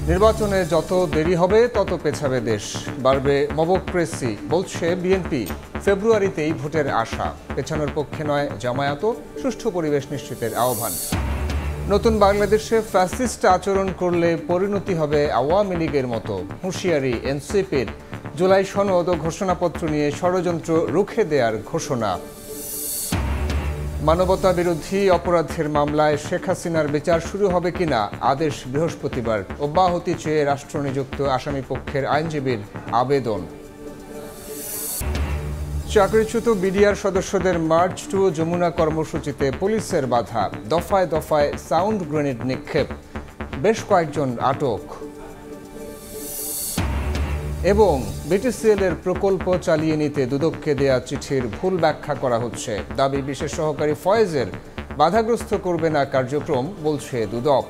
নির্বাচনে যত দেরি হবে তত পেছাবে দেশ, বাড়বে মবক্রেসি বলছে বিএনপি। ফেব্রুয়ারিতেই ভোটের আশা, পেছানোর পক্ষে নয় জামায়াত, সুষ্ঠু পরিবেশ নিশ্চিতের আহ্বান। নতুন বাংলাদেশে ফ্যাসিস্ট আচরণ করলে পরিণতি হবে আওয়ামী লীগের মতো, হুঁশিয়ারি এনসিপির। জুলাই সনদ ও ঘোষণাপত্র নিয়ে ষড়যন্ত্র রুখে দেওয়ার ঘোষণা। মানবতা বিরোধী অপরাধের মামলায় শেখ হাসিনার বিচার শুরু হবে কিনা আদেশ বৃহস্পতিবার। অব্যাহতি চেয়ে রাষ্ট্রনিযুক্ত আসামিপক্ষের আইনজীবীর আবেদন। চাকরিচ্যুত বিডিআর সদস্যদের মার্চ টু যমুনা কর্মসূচিতে পুলিশের বাধা, দফায় দফায় সাউন্ড গ্রেনেড নিক্ষেপ, বেশ কয়েকজন আটক। এবং বিটিসিএল এর প্রকল্প চালিয়ে নিতে দুদককে দেয়া চিঠির ভুল ব্যাখ্যা করা হচ্ছে, দাবি বিশেষ সহকারী ফয়েজের। বাধাগ্রস্ত করবে না কার্যক্রম, বলছে দুদক।